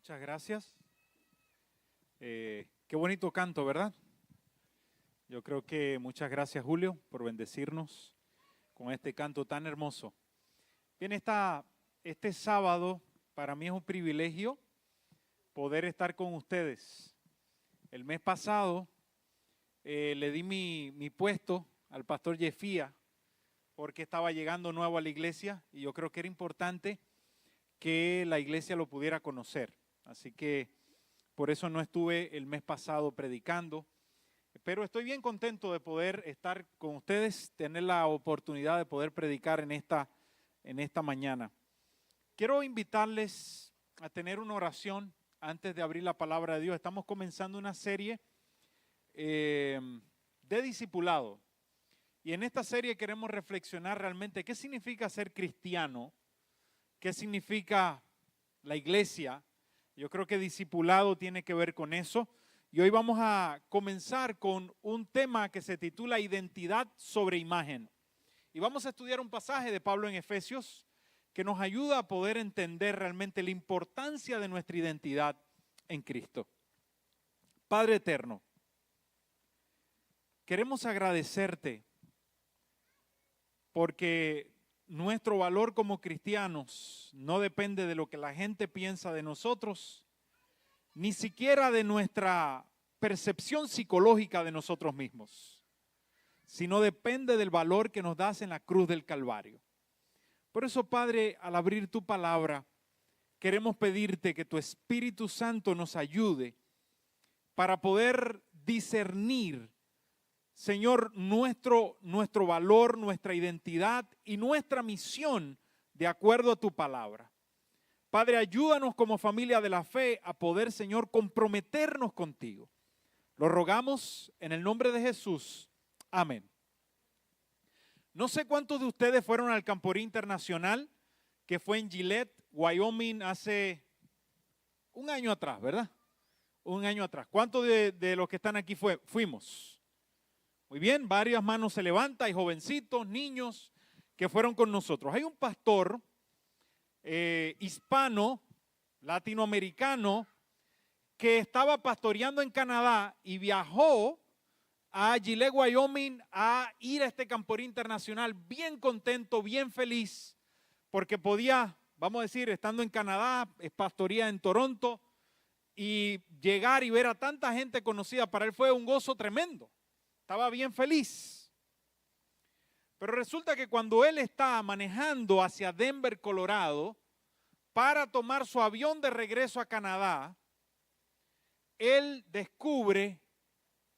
Muchas gracias. Qué bonito canto, ¿verdad? Yo creo que muchas gracias, Julio, por bendecirnos con este canto tan hermoso. Bien, este sábado para mí es un privilegio poder estar con ustedes. El mes pasado le di mi puesto al pastor Yefía porque estaba llegando nuevo a la iglesia y yo creo que era importante que la iglesia lo pudiera conocer. Así que por eso no estuve el mes pasado predicando, pero estoy bien contento de poder estar con ustedes, tener la oportunidad de poder predicar en esta mañana. Quiero invitarles a tener una oración antes de abrir la palabra de Dios. Estamos comenzando una serie de discipulado. Y en esta serie queremos reflexionar realmente qué significa ser cristiano, qué significa la iglesia. Yo creo que discipulado tiene que ver con eso. Y hoy vamos a comenzar con un tema que se titula Identidad sobre imagen. Y vamos a estudiar un pasaje de Pablo en Efesios que nos ayuda a poder entender realmente la importancia de nuestra identidad en Cristo. Padre eterno, queremos agradecerte porque nuestro valor como cristianos no depende de lo que la gente piensa de nosotros, ni siquiera de nuestra percepción psicológica de nosotros mismos, sino depende del valor que nos das en la cruz del Calvario. Por eso, Padre, al abrir tu palabra, queremos pedirte que tu Espíritu Santo nos ayude para poder discernir, Señor, nuestro valor, nuestra identidad y nuestra misión de acuerdo a tu palabra. Padre, ayúdanos como familia de la fe a poder, Señor, comprometernos contigo. Lo rogamos en el nombre de Jesús. Amén. No sé cuántos de ustedes fueron al Camporí Internacional, que fue en Gillette, Wyoming, hace un año atrás, ¿verdad? Un año atrás. ¿Cuántos de los que están aquí fuimos? Muy bien, varias manos se levantan, hay jovencitos, niños que fueron con nosotros. Hay un pastor hispano, latinoamericano, que estaba pastoreando en Canadá y viajó a Gillette, Wyoming, a ir a este Camporí Internacional bien contento, bien feliz, porque podía, vamos a decir, estando en Canadá, pastorea en Toronto, y llegar y ver a tanta gente conocida, para él fue un gozo tremendo. Estaba bien feliz. Pero resulta que cuando él está manejando hacia Denver, Colorado, para tomar su avión de regreso a Canadá, él descubre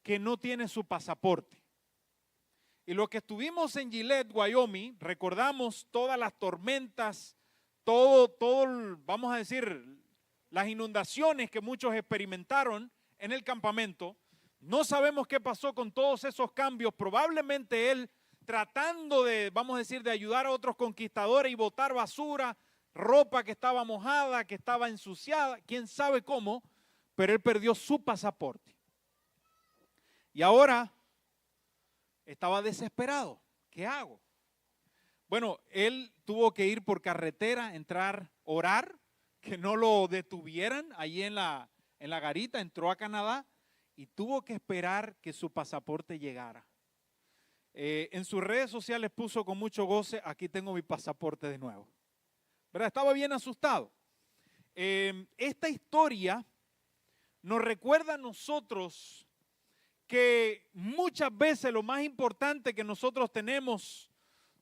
que no tiene su pasaporte. Y los que estuvimos en Gillette, Wyoming, recordamos todas las tormentas, vamos a decir, las inundaciones que muchos experimentaron en el campamento. No sabemos qué pasó con todos esos cambios. Probablemente él, tratando de, vamos a decir, de ayudar a otros conquistadores y botar basura, ropa que estaba mojada, que estaba ensuciada, quién sabe cómo, pero él perdió su pasaporte. Y ahora estaba desesperado. ¿Qué hago? Bueno, él tuvo que ir por carretera, entrar, orar, que no lo detuvieran ahí en la garita, entró a Canadá y tuvo que esperar que su pasaporte llegara. En sus redes sociales puso con mucho goce, aquí tengo mi pasaporte de nuevo. ¿Verdad? Estaba bien asustado. Esta historia nos recuerda a nosotros que muchas veces lo más importante que nosotros tenemos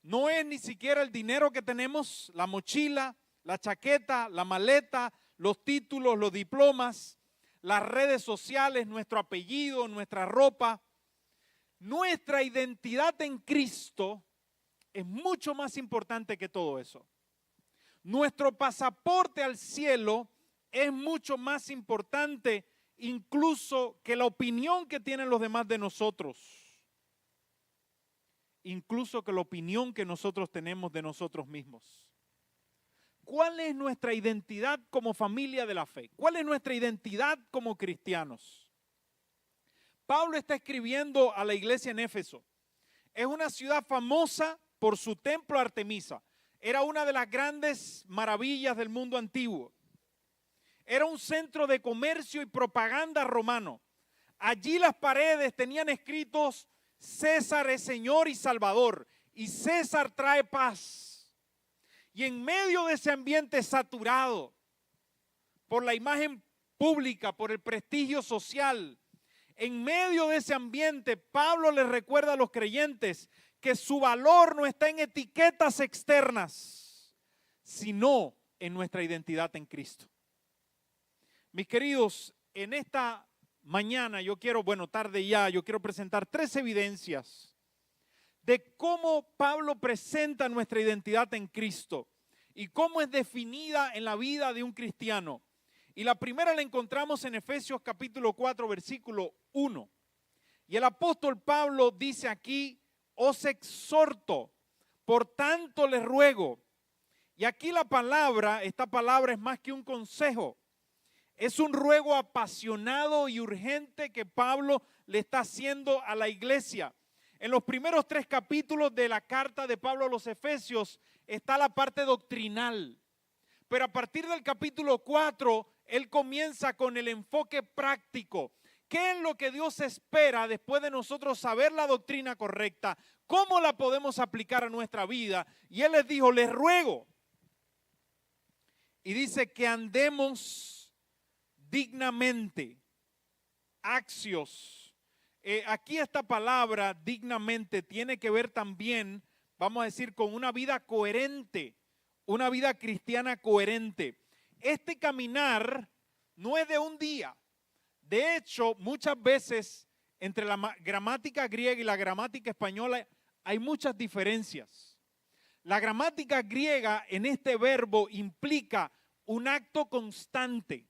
no es ni siquiera el dinero que tenemos, la mochila, la chaqueta, la maleta, los títulos, los diplomas, las redes sociales, nuestro apellido, nuestra ropa. Nuestra identidad en Cristo es mucho más importante que todo eso. Nuestro pasaporte al cielo es mucho más importante incluso que la opinión que tienen los demás de nosotros. Incluso que la opinión que nosotros tenemos de nosotros mismos. ¿Cuál es nuestra identidad como familia de la fe? ¿Cuál es nuestra identidad como cristianos? Pablo está escribiendo a la iglesia en Éfeso. Es una ciudad famosa por su templo Artemisa. Era una de las grandes maravillas del mundo antiguo. era un centro de comercio y propaganda romano. Allí las paredes tenían escritos: César es Señor y Salvador, y César trae paz. Y en medio de ese ambiente saturado por la imagen pública, por el prestigio social, en medio de ese ambiente, Pablo les recuerda a los creyentes que su valor no está en etiquetas externas, sino en nuestra identidad en Cristo. Mis queridos, en esta mañana yo quiero presentar 3 evidencias de cómo Pablo presenta nuestra identidad en Cristo y cómo es definida en la vida de un cristiano. Y la primera la encontramos en Efesios capítulo 4, versículo 1. Y el apóstol Pablo dice aquí: os exhorto, por tanto les ruego. Y aquí esta palabra es más que un consejo. Es un ruego apasionado y urgente que Pablo le está haciendo a la iglesia. En los primeros 3 capítulos de la carta de Pablo a los Efesios está la parte doctrinal. Pero a partir del capítulo 4, él comienza con el enfoque práctico. ¿Qué es lo que Dios espera después de nosotros saber la doctrina correcta? ¿Cómo la podemos aplicar a nuestra vida? Y él les dijo: les ruego. Y dice que andemos dignamente. Axios. Aquí esta palabra dignamente tiene que ver también, vamos a decir, con una vida coherente, una vida cristiana coherente. Este caminar no es de un día. De hecho, muchas veces entre la gramática griega y la gramática española hay muchas diferencias. La gramática griega en este verbo implica un acto constante.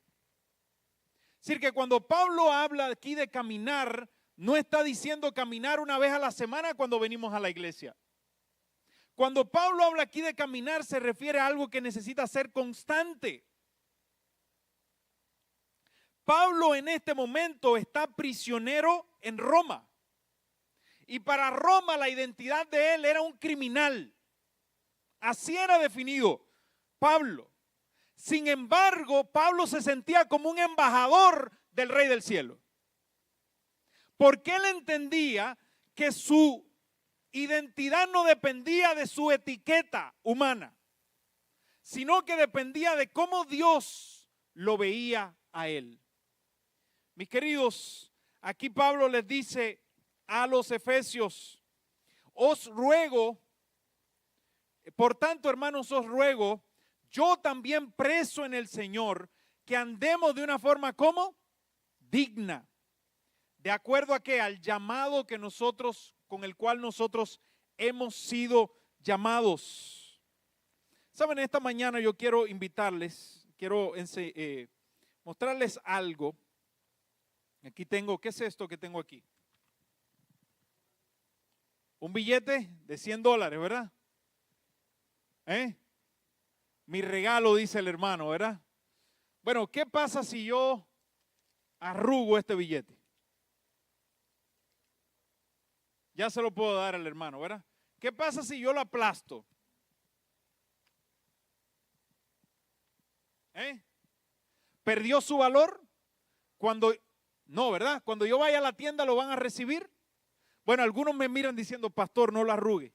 Es decir, que cuando Pablo habla aquí de caminar, no está diciendo caminar una vez a la semana cuando venimos a la iglesia. Cuando Pablo habla aquí de caminar, se refiere a algo que necesita ser constante. Pablo en este momento está prisionero en Roma. Y para Roma la identidad de él era un criminal. Así era definido Pablo. Sin embargo, Pablo se sentía como un embajador del Rey del Cielo. Porque él entendía que su identidad no dependía de su etiqueta humana, sino que dependía de cómo Dios lo veía a él. Mis queridos, aquí Pablo les dice a los efesios: os ruego, por tanto, hermanos, os ruego, yo también preso en el Señor, que andemos de una forma como digna, de acuerdo a que al llamado que con el cual nosotros hemos sido llamados. Saben, esta mañana yo quiero invitarles, quiero mostrarles algo. Aquí tengo, ¿qué es esto que tengo aquí? Un billete de $100, ¿verdad? Mi regalo, dice el hermano, ¿verdad? Bueno, ¿qué pasa si yo arrugo este billete? Ya se lo puedo dar al hermano, ¿verdad? ¿Qué pasa si yo lo aplasto? ¿Perdió su valor? No, ¿verdad? Cuando yo vaya a la tienda, ¿lo van a recibir? Bueno, algunos me miran diciendo: pastor, no lo arrugue.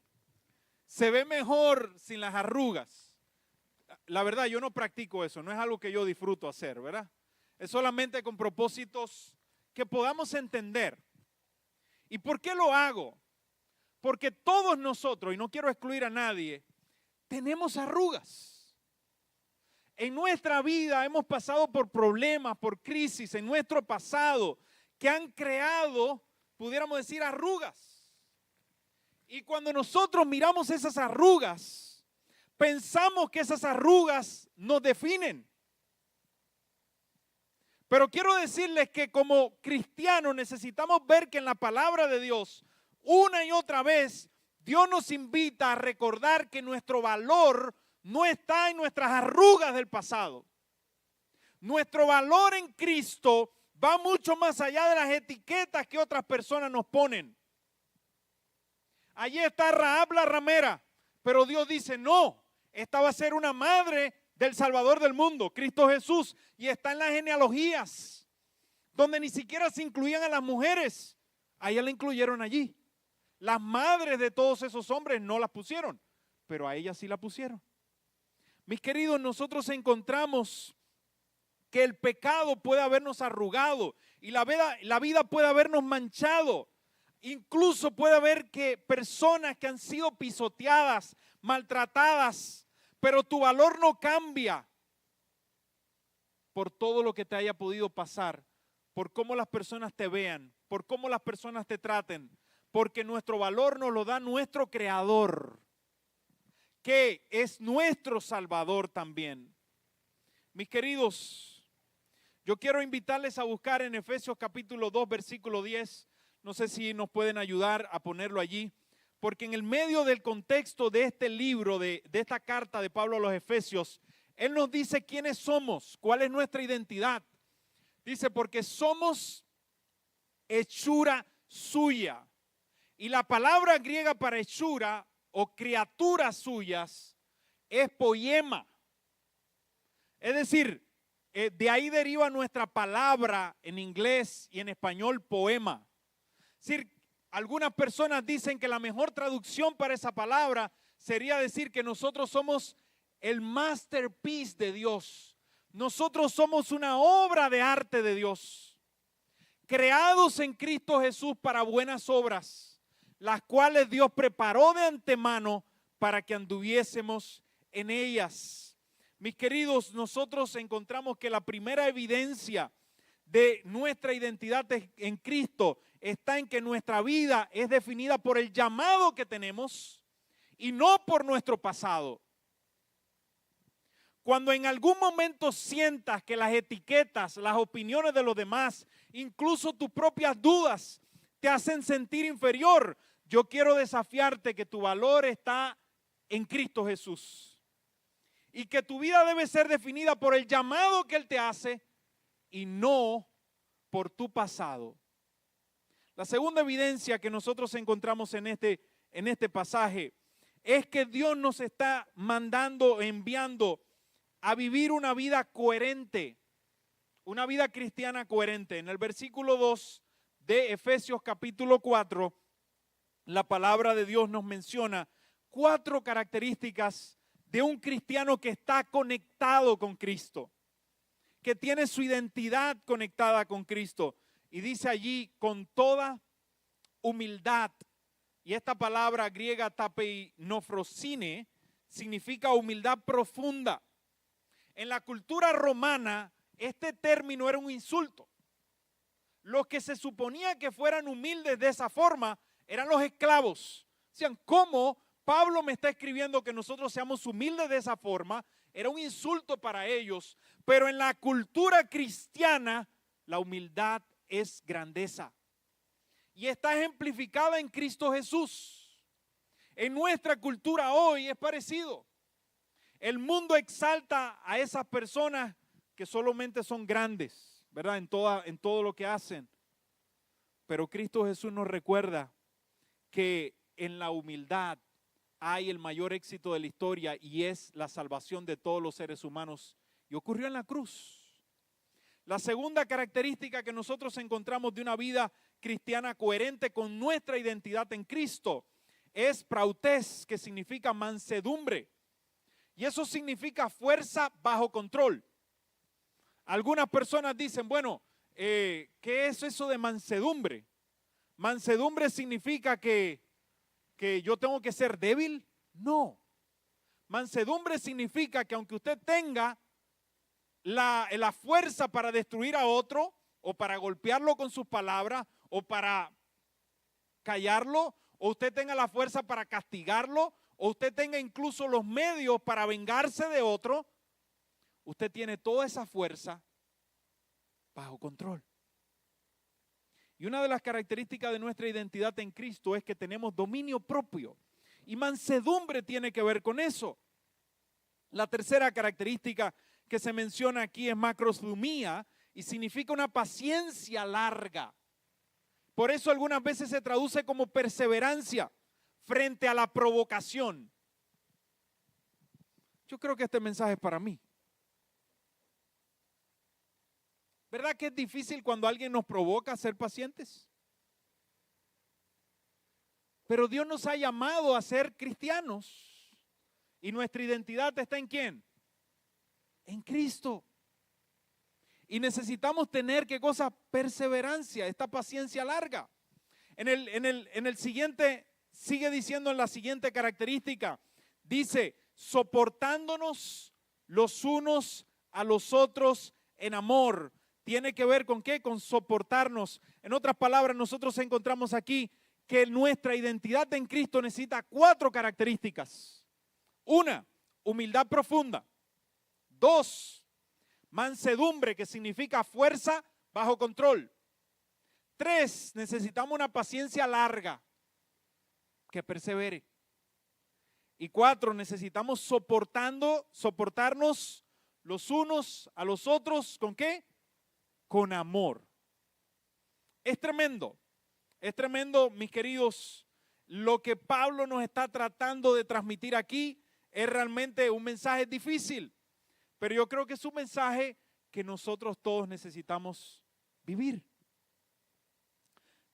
Se ve mejor sin las arrugas. La verdad, yo no practico eso, no es algo que yo disfruto hacer, ¿verdad? Es solamente con propósitos que podamos entender. ¿Y por qué lo hago? Porque todos nosotros, y no quiero excluir a nadie, tenemos arrugas. En nuestra vida hemos pasado por problemas, por crisis en nuestro pasado que han creado, pudiéramos decir, arrugas. Y cuando nosotros miramos esas arrugas, pensamos que esas arrugas nos definen. Pero quiero decirles que como cristianos necesitamos ver que en la palabra de Dios, una y otra vez, Dios nos invita a recordar que nuestro valor no está en nuestras arrugas del pasado. Nuestro valor en Cristo va mucho más allá de las etiquetas que otras personas nos ponen. Allí está Rahab la ramera, pero Dios dice: no, esta va a ser una madre del Salvador del mundo, Cristo Jesús, y está en las genealogías, donde ni siquiera se incluían a las mujeres. A ella la incluyeron allí. Las madres de todos esos hombres no las pusieron, pero a ella sí la pusieron. Mis queridos, nosotros encontramos que el pecado puede habernos arrugado y la vida puede habernos manchado. Incluso puede haber que personas que han sido pisoteadas, maltratadas, pero tu valor no cambia por todo lo que te haya podido pasar, por cómo las personas te vean, por cómo las personas te traten, porque nuestro valor nos lo da nuestro Creador, que es nuestro Salvador también. Mis queridos, yo quiero invitarles a buscar en Efesios capítulo 2, versículo 10. No sé si nos pueden ayudar a ponerlo allí, porque en el medio del contexto de este libro, de esta carta de Pablo a los Efesios, él nos dice quiénes somos, cuál es nuestra identidad. Dice, porque somos hechura suya. Y la palabra griega para hechura o criaturas suyas es poema. Es decir, de ahí deriva nuestra palabra en inglés y en español poema. Es decir, algunas personas dicen que la mejor traducción para esa palabra sería decir que nosotros somos el masterpiece de Dios. Nosotros somos una obra de arte de Dios, creados en Cristo Jesús para buenas obras, las cuales Dios preparó de antemano para que anduviésemos en ellas. Mis queridos, nosotros encontramos que la primera evidencia de nuestra identidad en Cristo está en que nuestra vida es definida por el llamado que tenemos y no por nuestro pasado. Cuando en algún momento sientas que las etiquetas, las opiniones de los demás, incluso tus propias dudas, te hacen sentir inferior, yo quiero desafiarte que tu valor está en Cristo Jesús y que tu vida debe ser definida por el llamado que Él te hace y no por tu pasado. La segunda evidencia que nosotros encontramos en este pasaje es que Dios nos está mandando, enviando a vivir una vida coherente, una vida cristiana coherente. En el versículo 2 de Efesios capítulo 4, la palabra de Dios nos menciona 4 características de un cristiano que está conectado con Cristo, que tiene su identidad conectada con Cristo. Y dice allí, con toda humildad. Y esta palabra griega tapeinofrosine significa humildad profunda. En la cultura romana, este término era un insulto. Los que se suponía que fueran humildes de esa forma eran los esclavos. Decían, ¿cómo Pablo me está escribiendo que nosotros seamos humildes de esa forma? Era un insulto para ellos. Pero en la cultura cristiana, la humildad es grandeza. Y está ejemplificada en Cristo Jesús. En nuestra cultura hoy es parecido. El mundo exalta a esas personas que solamente son grandes, ¿verdad? En todo lo que hacen. Pero Cristo Jesús nos recuerda que en la humildad hay el mayor éxito de la historia y es la salvación de todos los seres humanos. Y ocurrió en la cruz. La segunda característica que nosotros encontramos de una vida cristiana coherente con nuestra identidad en Cristo es prautes, que significa mansedumbre. Y eso significa fuerza bajo control. Algunas personas dicen, bueno, ¿qué es eso de mansedumbre? ¿Mansedumbre significa que yo tengo que ser débil? No. Mansedumbre significa que aunque usted tenga la fuerza para destruir a otro, o para golpearlo con sus palabras, o para callarlo, o usted tenga la fuerza para castigarlo, o usted tenga incluso los medios para vengarse de otro, usted tiene toda esa fuerza bajo control. Y una de las características de nuestra identidad en Cristo es que tenemos dominio propio. Y mansedumbre tiene que ver con eso. La tercera característica que se menciona aquí es macrosthumia y significa una paciencia larga. Por eso algunas veces se traduce como perseverancia frente a la provocación. Yo creo que este mensaje es para mí. ¿Verdad que es difícil cuando alguien nos provoca a ser pacientes? Pero Dios nos ha llamado a ser cristianos. ¿Y nuestra identidad está en quién? En Cristo. Y necesitamos tener, ¿qué cosa? Perseverancia, esta paciencia larga. En el siguiente, sigue diciendo en la siguiente característica, dice, soportándonos los unos a los otros en amor. ¿Tiene que ver con qué? Con soportarnos. En otras palabras, nosotros encontramos aquí que nuestra identidad en Cristo necesita 4 características. 1, humildad profunda. 2, mansedumbre, que significa fuerza bajo control. 3, necesitamos una paciencia larga que persevere. Y 4, necesitamos soportarnos los unos a los otros, ¿con qué? Con amor. Es tremendo, mis queridos, lo que Pablo nos está tratando de transmitir aquí es realmente un mensaje difícil, pero yo creo que es un mensaje que nosotros todos necesitamos vivir.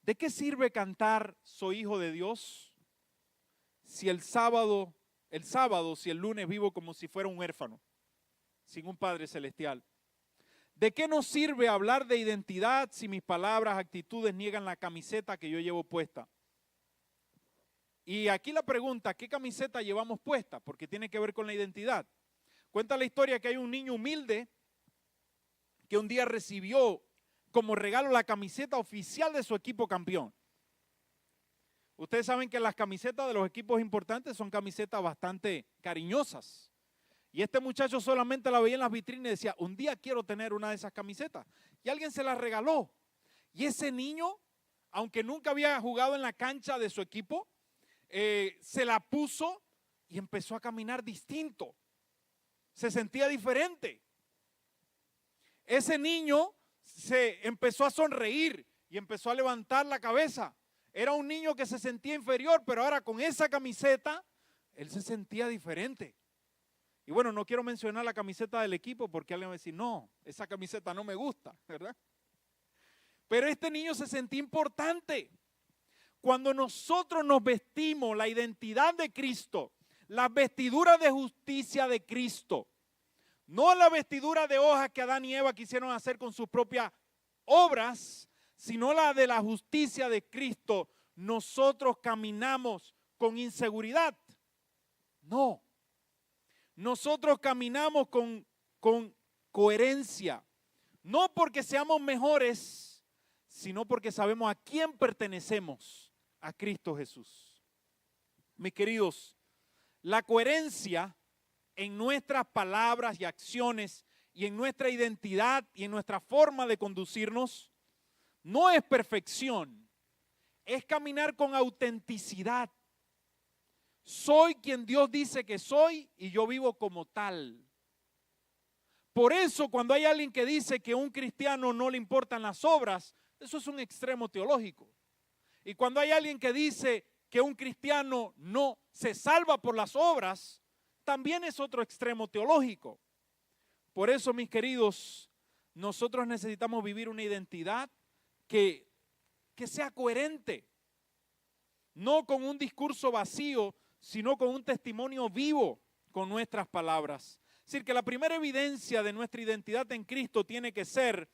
¿De qué sirve cantar "Soy hijo de Dios" si el sábado, si el lunes vivo como si fuera un huérfano, sin un Padre celestial? ¿De qué nos sirve hablar de identidad si mis palabras, actitudes niegan la camiseta que yo llevo puesta? Y aquí la pregunta, ¿qué camiseta llevamos puesta? Porque tiene que ver con la identidad. Cuenta la historia que hay un niño humilde que un día recibió como regalo la camiseta oficial de su equipo campeón. Ustedes saben que las camisetas de los equipos importantes son camisetas bastante cariñosas. Y este muchacho solamente la veía en las vitrinas y decía, un día quiero tener una de esas camisetas. Y alguien se la regaló. Y ese niño, aunque nunca había jugado en la cancha de su equipo, se la puso y empezó a caminar distinto. Se sentía diferente. Ese niño se empezó a sonreír y empezó a levantar la cabeza. Era un niño que se sentía inferior, pero ahora con esa camiseta, él se sentía diferente. Y bueno, no quiero mencionar la camiseta del equipo porque alguien va a decir, no, esa camiseta no me gusta, ¿verdad? Pero este niño se sentía importante. Cuando nosotros nos vestimos la identidad de Cristo, las vestiduras de justicia de Cristo, no la vestidura de hojas que Adán y Eva quisieron hacer con sus propias obras, sino la de la justicia de Cristo, nosotros caminamos con inseguridad. No. Nosotros caminamos con coherencia, no porque seamos mejores, sino porque sabemos a quién pertenecemos, a Cristo Jesús. Mis queridos, la coherencia en nuestras palabras y acciones y en nuestra identidad y en nuestra forma de conducirnos no es perfección, es caminar con autenticidad. Soy quien Dios dice que soy y yo vivo como tal. Por eso cuando hay alguien que dice que a un cristiano no le importan las obras, eso es un extremo teológico. Y cuando hay alguien que dice que un cristiano no se salva por las obras, también es otro extremo teológico. Por eso, mis queridos, nosotros necesitamos vivir una identidad que sea coherente, no con un discurso vacío, sino con un testimonio vivo con nuestras palabras. Es decir, que la primera evidencia de nuestra identidad en Cristo tiene que ser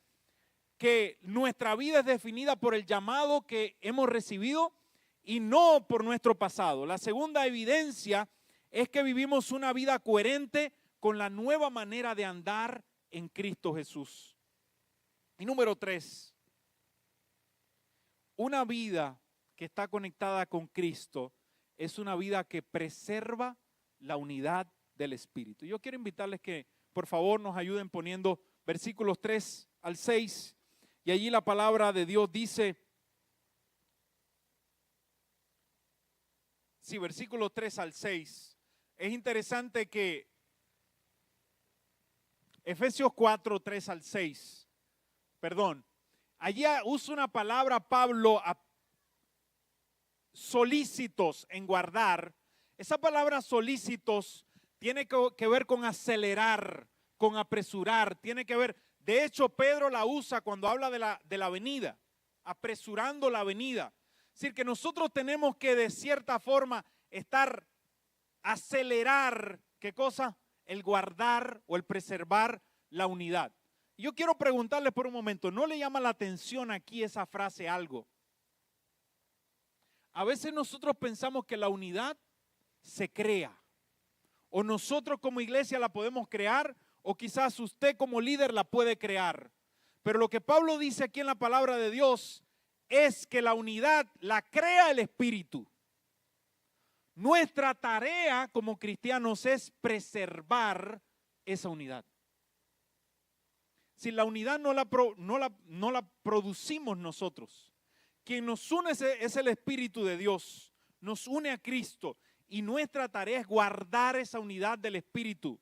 que nuestra vida es definida por el llamado que hemos recibido y no por nuestro pasado. La segunda evidencia es que vivimos una vida coherente con la nueva manera de andar en Cristo Jesús. Y número 3, una vida que está conectada con Cristo es una vida que preserva la unidad del Espíritu. Yo quiero invitarles que por favor nos ayuden poniendo versículos 3 al 6 y allí la palabra de Dios dice, sí, versículos 3 al 6. Es interesante que Efesios 4, 3 al 6, allí usa una palabra Pablo, solícitos en guardar. Esa palabra solícitos tiene que ver con acelerar, con apresurar, tiene que ver De hecho, Pedro la usa cuando habla de la venida, apresurando la venida. Es decir, que nosotros tenemos que de cierta forma acelerar, ¿qué cosa? El guardar o el preservar la unidad. Yo quiero preguntarles por un momento, ¿no le llama la atención aquí esa frase algo? A veces nosotros pensamos que la unidad se crea, o nosotros como iglesia la podemos crear, o quizás usted como líder la puede crear. Pero lo que Pablo dice aquí en la palabra de Dios es que la unidad la crea el Espíritu. Nuestra tarea como cristianos es preservar esa unidad. Si la unidad no la producimos nosotros, quien nos une es el Espíritu de Dios, nos une a Cristo y nuestra tarea es guardar esa unidad del Espíritu.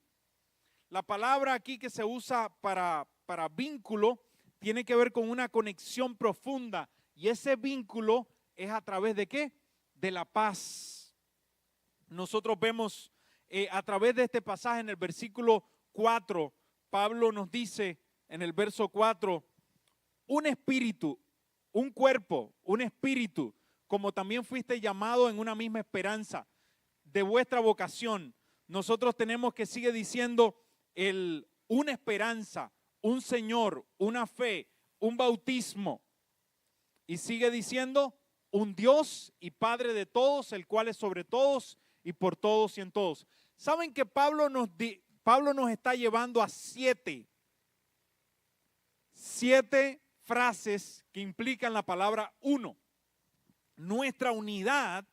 La palabra aquí que se usa para vínculo tiene que ver con una conexión profunda y ese vínculo es a través de ¿qué? De la paz. Nosotros vemos a través de este pasaje en el versículo 4, Pablo nos dice en el verso 4, un espíritu, un cuerpo, un espíritu, como también fuiste llamado en una misma esperanza de vuestra vocación. Nosotros tenemos que sigue diciendo una esperanza, un Señor, una fe, un bautismo. Y sigue diciendo un Dios y Padre de todos, el cual es sobre todos y por todos y en todos. ¿Saben que Pablo nos está llevando a siete frases que implican la palabra uno? Nuestra unidad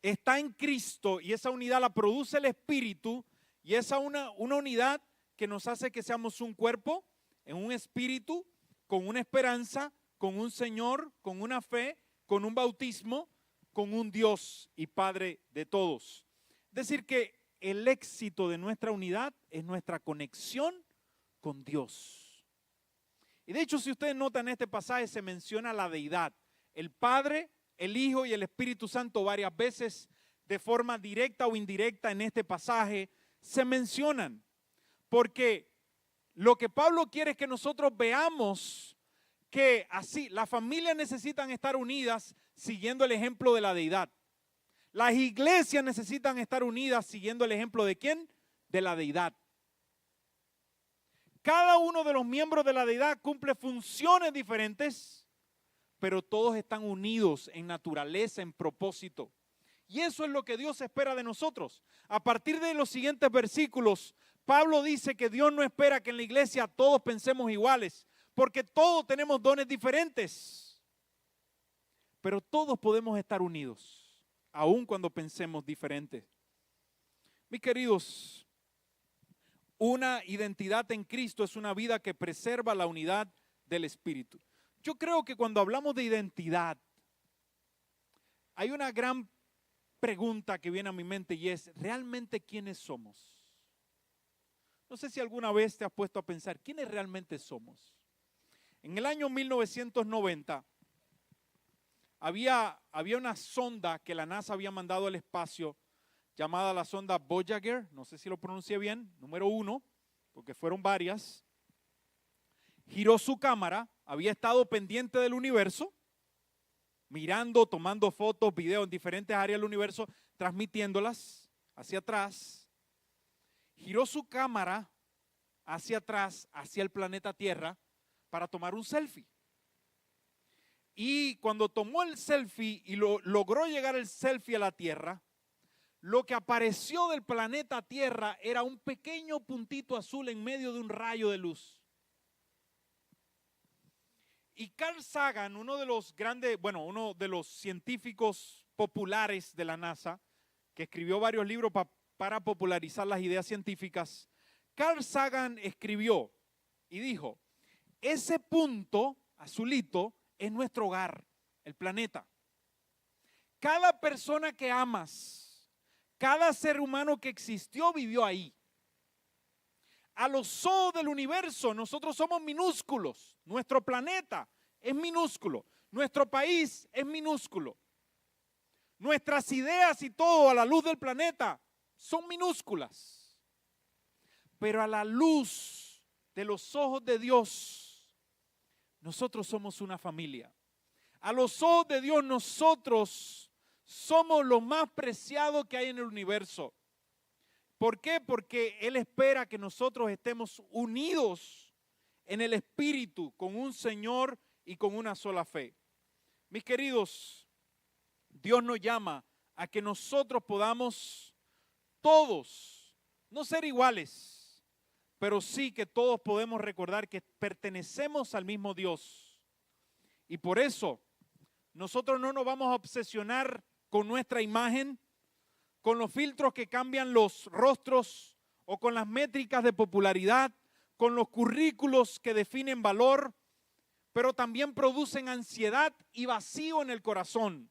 está en Cristo y esa unidad la produce el Espíritu y esa una unidad que nos hace que seamos un cuerpo, en un espíritu, con una esperanza, con un Señor, con una fe, con un bautismo, con un Dios y Padre de todos. Es decir que el éxito de nuestra unidad es nuestra conexión con Dios. Y de hecho, si ustedes notan en este pasaje se menciona la deidad, el Padre, el Hijo y el Espíritu Santo varias veces de forma directa o indirecta en este pasaje se mencionan. Porque lo que Pablo quiere es que nosotros veamos que así las familias necesitan estar unidas siguiendo el ejemplo de la deidad. Las iglesias necesitan estar unidas siguiendo el ejemplo de ¿quién? De la deidad. Cada uno de los miembros de la deidad cumple funciones diferentes, pero todos están unidos en naturaleza, en propósito. Y eso es lo que Dios espera de nosotros. A partir de los siguientes versículos, Pablo dice que Dios no espera que en la iglesia todos pensemos iguales, porque todos tenemos dones diferentes. Pero todos podemos estar unidos, aun cuando pensemos diferentes. Mis queridos, una identidad en Cristo es una vida que preserva la unidad del Espíritu. Yo creo que cuando hablamos de identidad, hay una gran pregunta que viene a mi mente y es, ¿realmente quiénes somos? No sé si alguna vez te has puesto a pensar, ¿quiénes realmente somos? En el año 1990 había una sonda que la NASA había mandado al espacio llamada la sonda Voyager, no sé si lo pronuncié bien, número 1, porque fueron varias. Giró su cámara, había estado pendiente del universo, mirando, tomando fotos, videos en diferentes áreas del universo, transmitiéndolas hacia atrás. Giró su cámara hacia atrás, hacia el planeta Tierra, para tomar un selfie. Y cuando tomó el selfie y logró llegar el selfie a la Tierra, lo que apareció del planeta Tierra era un pequeño puntito azul en medio de un rayo de luz. Y Carl Sagan, uno de los científicos populares de la NASA, que escribió varios libros para popularizar las ideas científicas, Carl Sagan escribió y dijo, ese punto azulito es nuestro hogar, el planeta. Cada persona que amas, cada ser humano que existió vivió ahí. A los ojos del universo, nosotros somos minúsculos. Nuestro planeta es minúsculo. Nuestro país es minúsculo. Nuestras ideas y todo a la luz del planeta son minúsculas. Pero a la luz de los ojos de Dios, nosotros somos una familia. A los ojos de Dios, nosotros somos lo más preciado que hay en el universo. ¿Por qué? Porque Él espera que nosotros estemos unidos en el Espíritu, con un Señor y con una sola fe. Mis queridos, Dios nos llama a que nosotros podamos todos, no ser iguales, pero sí que todos podemos recordar que pertenecemos al mismo Dios. Y por eso nosotros no nos vamos a obsesionar con nuestra imagen, con los filtros que cambian los rostros o con las métricas de popularidad, con los currículos que definen valor, pero también producen ansiedad y vacío en el corazón.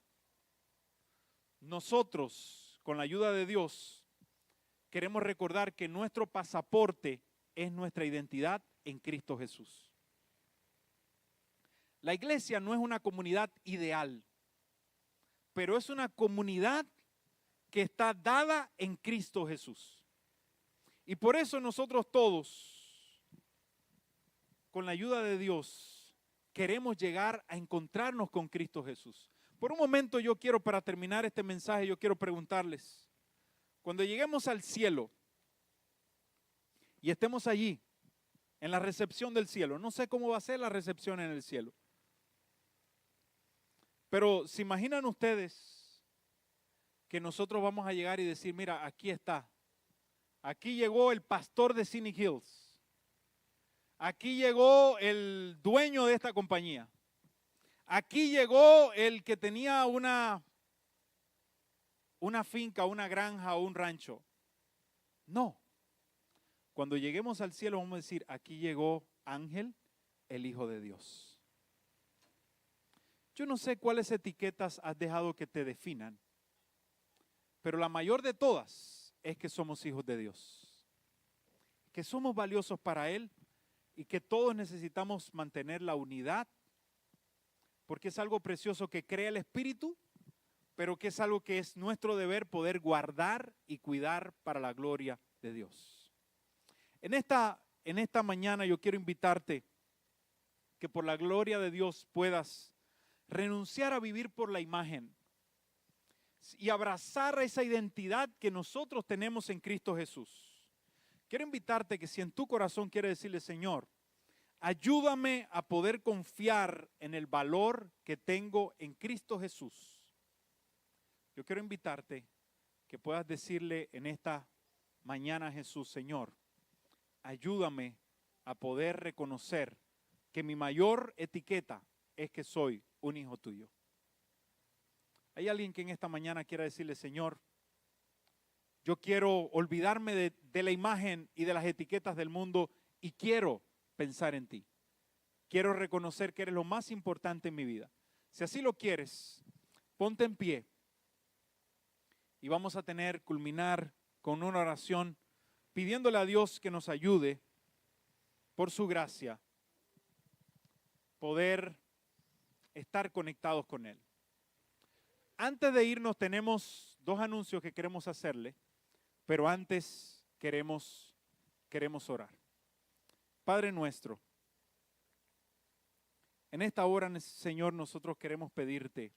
Nosotros, con la ayuda de Dios, queremos recordar que nuestro pasaporte es nuestra identidad en Cristo Jesús. La iglesia no es una comunidad ideal, pero es una comunidad que está dada en Cristo Jesús. Y por eso nosotros todos, con la ayuda de Dios, queremos llegar a encontrarnos con Cristo Jesús. Por un momento yo quiero, para terminar este mensaje, yo quiero preguntarles, cuando lleguemos al cielo y estemos allí, en la recepción del cielo, no sé cómo va a ser la recepción en el cielo, pero ¿se imaginan ustedes que nosotros vamos a llegar y decir, mira, aquí está, aquí llegó el pastor de Cine Hills, aquí llegó el dueño de esta compañía, aquí llegó el que tenía una finca, una granja o un rancho? No. Cuando lleguemos al cielo vamos a decir, aquí llegó Ángel, el Hijo de Dios. Yo no sé cuáles etiquetas has dejado que te definan, pero la mayor de todas es que somos hijos de Dios, que somos valiosos para Él y que todos necesitamos mantener la unidad, porque es algo precioso que crea el Espíritu, pero que es algo que es nuestro deber poder guardar y cuidar para la gloria de Dios. En esta mañana yo quiero invitarte que por la gloria de Dios puedas renunciar a vivir por la imagen y abrazar esa identidad que nosotros tenemos en Cristo Jesús. Quiero invitarte que si en tu corazón quieres decirle, Señor, ayúdame a poder confiar en el valor que tengo en Cristo Jesús. Yo quiero invitarte que puedas decirle en esta mañana a Jesús, Señor, ayúdame a poder reconocer que mi mayor etiqueta es que soy un hijo tuyo. ¿Hay alguien que en esta mañana quiera decirle, Señor, yo quiero olvidarme de la imagen y de las etiquetas del mundo y quiero pensar en ti? Quiero reconocer que eres lo más importante en mi vida. Si así lo quieres, ponte en pie y vamos a culminar con una oración pidiéndole a Dios que nos ayude por su gracia poder estar conectados con Él. Antes de irnos tenemos dos anuncios que queremos hacerle, pero antes queremos orar. Padre nuestro, en esta hora, Señor, nosotros queremos pedirte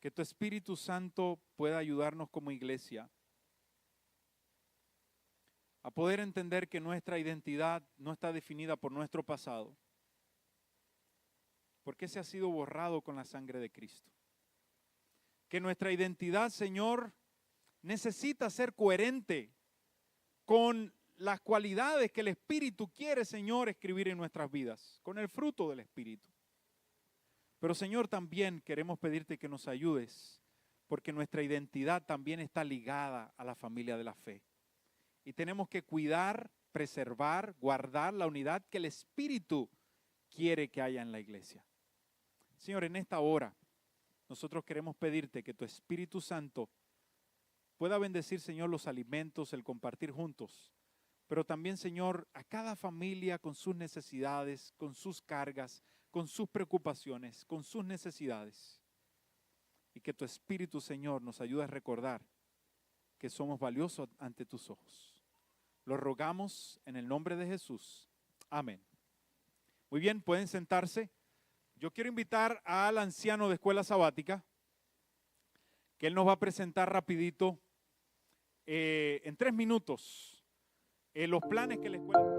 que tu Espíritu Santo pueda ayudarnos como iglesia a poder entender que nuestra identidad no está definida por nuestro pasado, porque ese ha sido borrado con la sangre de Cristo. Que nuestra identidad, Señor, necesita ser coherente con las cualidades que el Espíritu quiere, Señor, escribir en nuestras vidas, con el fruto del Espíritu. Pero, Señor, también queremos pedirte que nos ayudes, porque nuestra identidad también está ligada a la familia de la fe. Y tenemos que cuidar, preservar, guardar la unidad que el Espíritu quiere que haya en la iglesia. Señor, en esta hora, nosotros queremos pedirte que tu Espíritu Santo pueda bendecir, Señor, los alimentos, el compartir juntos. Pero también, Señor, a cada familia con sus necesidades, con sus cargas, con sus preocupaciones, con sus necesidades. Y que tu Espíritu, Señor, nos ayude a recordar que somos valiosos ante tus ojos. Lo rogamos en el nombre de Jesús. Amén. Muy bien, pueden sentarse. Yo quiero invitar al anciano de escuela sabática, que él nos va a presentar rapidito, en 3 minutos, los planes que la escuela...